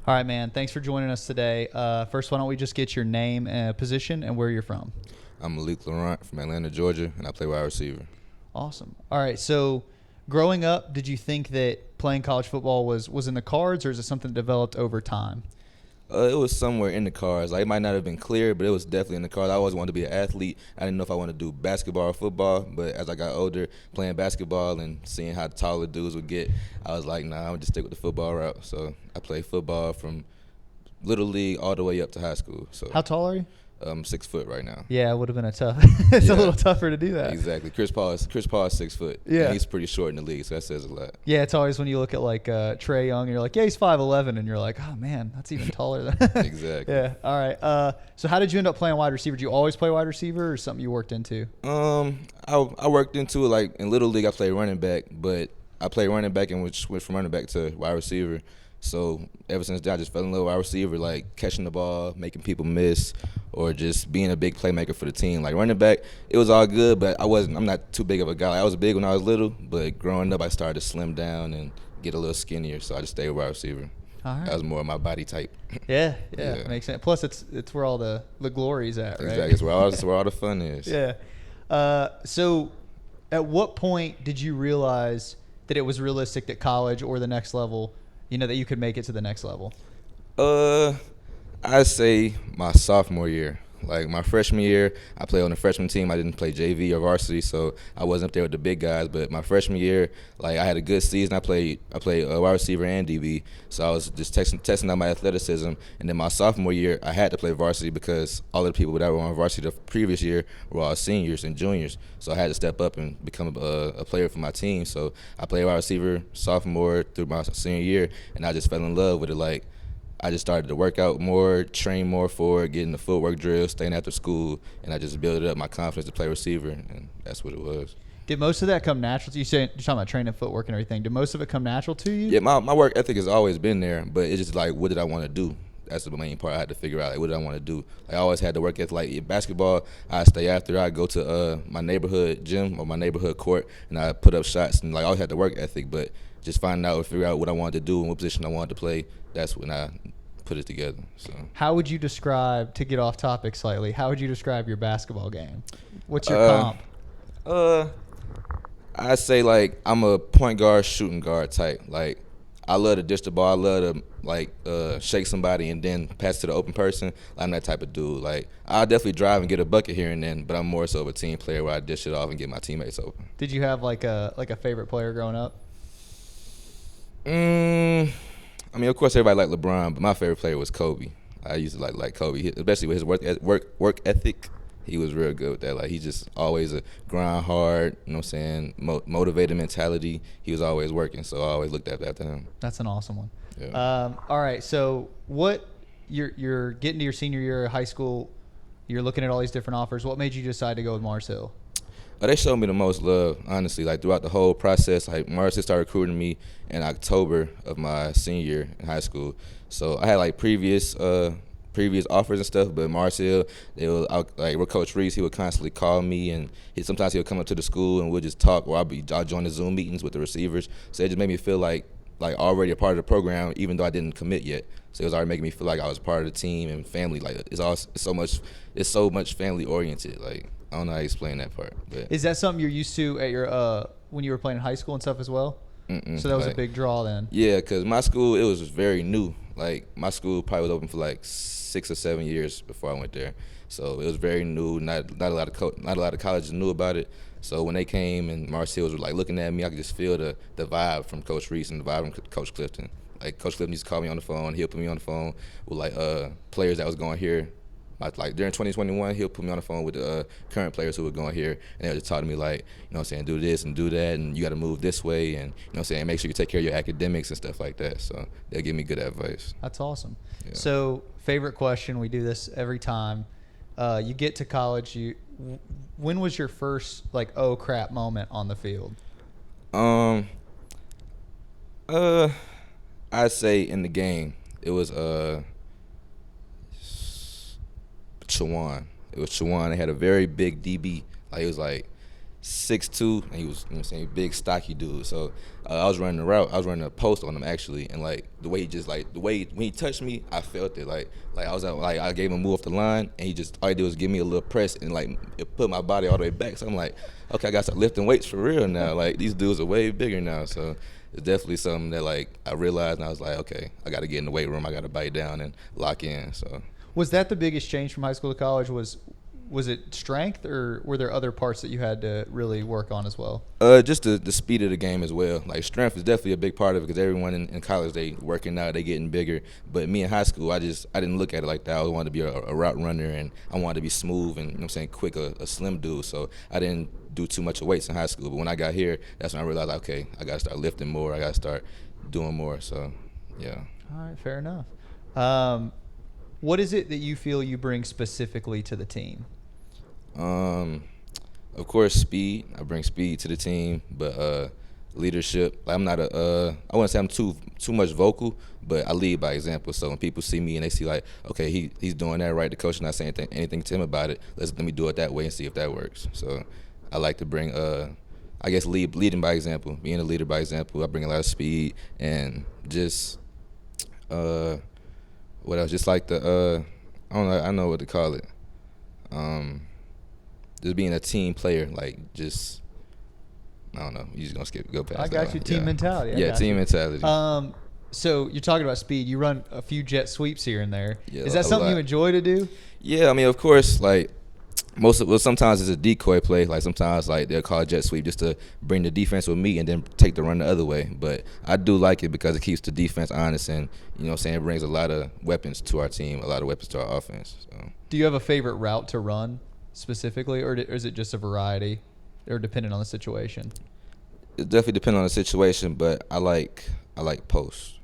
All right, man. Thanks for joining us today. First, why don't we just get your name and position and where you're from? I'm Malik Laurent from Atlanta, Georgia, and I play wide receiver. Awesome. All right. So, growing up, did you think that playing college football was in the cards, or is it something that developed over time? It was somewhere in the cards. Like, it might not have been clear, but it was definitely in the cards. I always wanted to be an athlete. I didn't know if I wanted to do basketball or football, but as I got older, playing basketball and seeing how tall the dudes would get, I was like, nah, I'm going to just stick with the football route. So I played football from Little League all the way up to high school. So How tall are you? I'm 6 foot right now. Yeah, it would have been a tough. It's a Yeah. little tougher to do that. Exactly. Chris Paul is 6 foot. Yeah. And he's pretty short in the league, so that says a lot. Yeah, it's always when you look at like Trey Young and you're like, yeah, he's 5'11", and you're like, oh man, that's even taller than. Exactly. Yeah. All right. So how did you end up playing wide receiver? Did you always play wide receiver, or something you worked into? I worked into it, like in Little League I played running back, but I played running back and went from running back to wide receiver. So ever since then I just fell in love with wide receiver, like catching the ball, making people miss, or just being a big playmaker for the team. Like running back, it was all good, but I'm not too big of a guy. Like, I was big when I was little, but growing up I started to slim down and get a little skinnier, so I just stayed with wide receiver. All right. That was more of my body type. Yeah, Yeah. makes sense. Plus, it's where all the glory's at, right? Exactly. It's where all the fun is. Yeah. So, at what point did you realize that it was realistic that college or the next level, that you could make it to the next level? I'd say my sophomore year. Like my freshman year, I played on the freshman team. I didn't play JV or varsity, so I wasn't up there with the big guys. But my freshman year, like I had a good season. I played wide receiver and DB, so I was just testing out my athleticism. And then my sophomore year, I had to play varsity because all of the people that were on varsity the previous year were all seniors and juniors. So I had to step up and become a player for my team. So I played wide receiver sophomore through my senior year, and I just fell in love with it. Like, I just started to work out more, train more for it, getting the footwork drills, staying after school, and I just built up my confidence to play receiver, and that's what it was. Did most of that come natural to you? You're talking about training footwork and everything. Did most of it come natural to you? Yeah, my work ethic has always been there, but it's just like, what did I want to do? That's the main part I had to figure out. Like, what did I want to do? Like, I always had to work ethic. Like, in basketball, I stay after. I go to my neighborhood gym or my neighborhood court, and I put up shots. And like, I always had the work ethic, but just finding out, figure out what I wanted to do and what position I wanted to play. That's when I put it together. So how would you describe, to get off topic slightly, how would you describe your basketball game? What's your comp? I say like I'm a point guard, shooting guard type. Like I love to dish the ball. I love to like shake somebody and then pass to the open person. I'm that type of dude. Like I'll definitely drive and get a bucket here and then, but I'm more so of a team player where I dish it off and get my teammates open. Did you have like a favorite player growing up? I mean, of course, everybody liked LeBron, but my favorite player was Kobe. I used to like Kobe, especially with his work ethic. He was real good with that. Like, he just always a grind hard, you know what I'm saying, motivated mentality. He was always working, so I always looked after him. That's an awesome one. Yeah. All right, so you're getting to your senior year of high school. You're looking at all these different offers. What made you decide to go with Mars Hill? They showed me the most love, honestly. Like, throughout the whole process, like, Marcy started recruiting me in October of my senior year in high school. So I had, like, previous offers and stuff, but Marcel, with Coach Reese, he would constantly call me, and sometimes he would come up to the school and we'd just talk, or I'd join the Zoom meetings with the receivers. So it just made me feel like already a part of the program, even though I didn't commit yet. So it was already making me feel like I was part of the team and family. Like, it's so much family oriented. Like, I don't know how to explain that part. But is that something you're used to at your when you were playing in high school and stuff as well? So that was a big draw then. Yeah, because my school, it was very new. Like, my school probably was open for like 6 or 7 years before I went there. So it was very new. Not a lot of colleges knew about it. So when they came and Marcel was like looking at me, I could just feel the vibe from Coach Reese and the vibe from Coach Clifton. Like, Coach Clifton used to call me on the phone. He'll put me on the phone with like players that was going here. Like during 2021, he'll put me on the phone with the current players who were going here, and they'll just talk to me like, you know what I'm saying, do this and do that, and you got to move this way, and you know what I'm saying, make sure you take care of your academics and stuff like that. So they'll give me good advice. That's awesome. Yeah. So, favorite question, we do this every time. You get to college, when was your first like oh crap moment on the field? I'd say in the game it was Chawan. It was Chawan. They had a very big DB. Like, it was like 6'2", and he was, you know what I'm saying, big, stocky dude. So I was running the route. I was running a post on him actually, and like the way he just like the way when he touched me, I felt it. Like I was like I gave him a move off the line, and he just all he did was give me a little press and like it put my body all the way back. So I'm like, okay, I got to start lifting weights for real now. Like these dudes are way bigger now. So it's definitely something that like I realized, and I was like, okay, I got to get in the weight room. I got to bite down and lock in. So Was that the biggest change from high school to college? Was it strength, or were there other parts that you had to really work on as well? Just the speed of the game as well. Like strength is definitely a big part of it because everyone in college, they working out, they getting bigger. But me in high school, I didn't look at it like that. I wanted to be a route runner, and I wanted to be smooth and, you know what I'm saying, quick, a slim dude. So I didn't do too much of weights in high school. But when I got here, that's when I realized, okay, I got to start lifting more. I got to start doing more. So, yeah. All right, fair enough. What is it that you feel you bring specifically to the team? Of course, speed. I bring speed to the team, but leadership. Like, I'm not I wouldn't say I'm too much vocal, but I lead by example. So when people see me and they see like, okay, he's doing that right, the coach not saying anything to him about it. Let me do it that way and see if that works. So I like to bring I guess leading by example, being a leader by example. I bring a lot of speed and just what else? Just like the I don't know. I know what to call it. Just being a team player, like just I don't know. You just gonna go past. I got you. Team mentality. Yeah, team mentality. So you're talking about speed. You run a few jet sweeps here and there. Yeah, is that something you enjoy to do? Yeah, I mean, of course, like sometimes it's a decoy play. Like sometimes like they'll call a jet sweep just to bring the defense with me and then take the run the other way. But I do like it because it keeps the defense honest and, you know what I'm saying, it brings a lot of weapons to our team, a lot of weapons to our offense. So. Do you have a favorite route to run specifically, or is it just a variety, or depending on the situation? It definitely depends on the situation, but I like posts.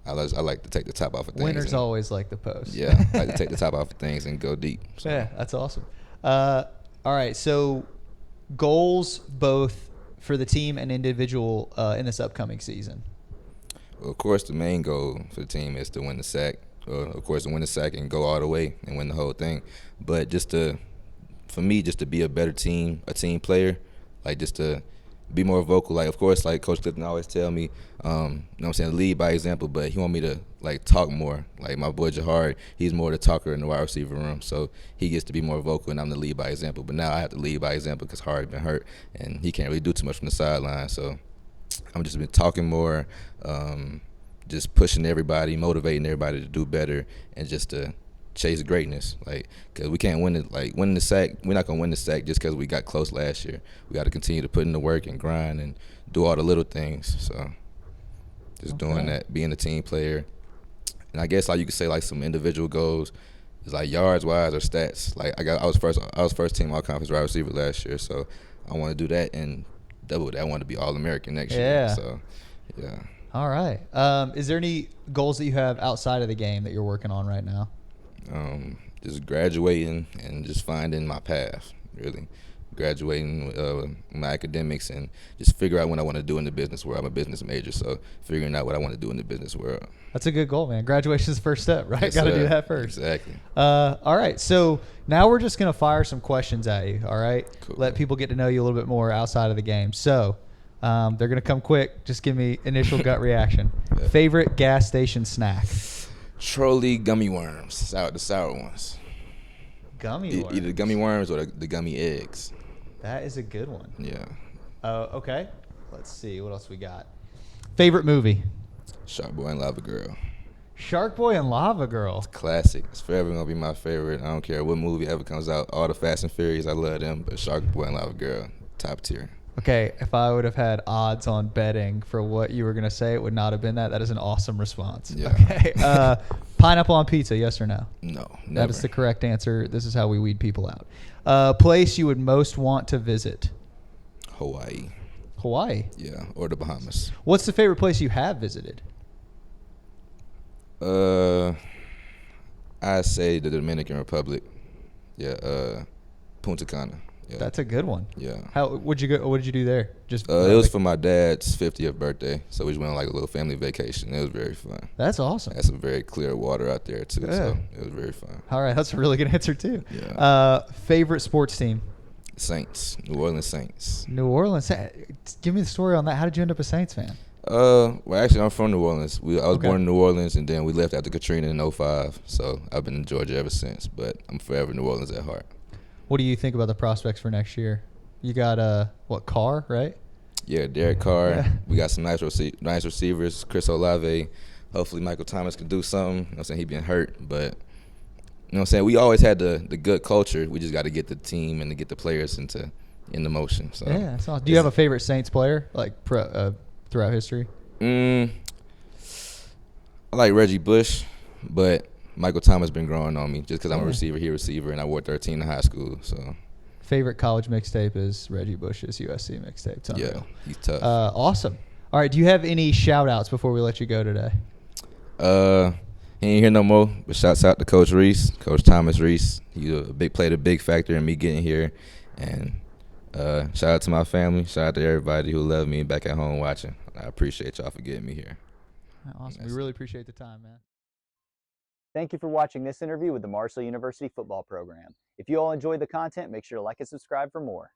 I like to take the top off of things. Winners always like the post. Yeah, I like to take the top off of things and go deep. So. Yeah, that's awesome. All right, so goals both for the team and individual in this upcoming season. Well, of course, the main goal for the team is to win the sack. Of course, to win the sack and go all the way and win the whole thing. But for me, just to be a better team, a team player, like just to be more vocal. Like, of course, like Coach Clifton always tell me, you know what I'm saying, lead by example, but he want me to, like, talk more. Like, my boy Jahard, he's more the talker in the wide receiver room, so he gets to be more vocal, and I'm the lead by example. But now I have to lead by example because Hard been hurt, and he can't really do too much from the sideline. So I'm just been talking more, just pushing everybody, motivating everybody to do better, and just to chase greatness, like, because we can't win it. Like, winning the sack, we're not gonna win the sack just because we got close last year. We got to continue to put in the work and grind and do all the little things. So, just doing that, being a team player, and I guess like you could say like some individual goals is like yards wise or stats. Like I was first team all conference wide receiver last year, so I want to do that and double that. I want to be All American next year. So, yeah. All right. Is there any goals that you have outside of the game that you're working on right now? Just graduating and just finding my path, really. Graduating my academics and just figure out what I want to do in the business world. I'm a business major, so figuring out what I want to do in the business world. That's a good goal, man. Graduation's the first step, right? Yes, Got to do that first. Exactly. All right. So now we're just going to fire some questions at you, all right? Cool. Let people get to know you a little bit more outside of the game. So they're going to come quick. Just give me initial gut reaction. Yeah. Favorite gas station snack? Trolley gummy worms, the sour ones. Gummy worms? Either the gummy worms or the gummy eggs. That is a good one. Yeah. Okay. Let's see. What else we got? Favorite movie? Shark Boy and Lava Girl. Shark Boy and Lava Girl. Classic. It's forever going to be my favorite. I don't care what movie ever comes out. All the Fast and Furious, I love them. But Shark Boy and Lava Girl, top tier. Okay, if I would have had odds on betting for what you were going to say, it would not have been that. That is an awesome response. Yeah. Okay. Pineapple on pizza, yes or no? No, never. That is the correct answer. This is how we weed people out. Place you would most want to visit? Hawaii. Hawaii? Yeah, or the Bahamas. What's the favorite place you have visited? I say the Dominican Republic. Yeah, Punta Cana. Yeah. That's a good one. Yeah. Would you go? What did you do there? Just it was for my dad's 50th birthday, so we just went on like a little family vacation. It was very fun. That's awesome. Had some very clear water out there too, Yeah. so it was very fun. All right, that's a really good answer too. Yeah. Favorite sports team? Saints, New Orleans Saints. New Orleans. Give me the story on that. How did you end up a Saints fan? Well, actually, I'm from New Orleans. I was Okay. born in New Orleans, and then we left after Katrina in '05. So I've been in Georgia ever since. But I'm forever New Orleans at heart. What do you think about the prospects for next year? You got Carr, right? Yeah, Derek Carr. Yeah. We got some nice receivers. Chris Olave. Hopefully, Michael Thomas can do something. You know what I'm saying? He been hurt, but you know what I'm saying? We always had the good culture. We just got to get the team and to get the players into motion. So Yeah, that's awesome. Do you have a favorite Saints player throughout history? I like Reggie Bush, but Michael Thomas been growing on me just because I'm a receiver, he a receiver, and I wore 13 in high school. So Favorite college mixtape is Reggie Bush's USC mixtape. It's yeah, unreal. he's tough. Awesome. All right, do you have any shout-outs before we let you go today? He ain't here no more, but shouts out to Coach Reese, Coach Thomas Reese. He played a big factor in me getting here. And shout out to my family. Shout out to everybody who loved me back at home watching. I appreciate y'all for getting me here. Awesome. We really appreciate the time, man. Thank you for watching this interview with the Marshall University football program. If you all enjoyed the content, make sure to like and subscribe for more.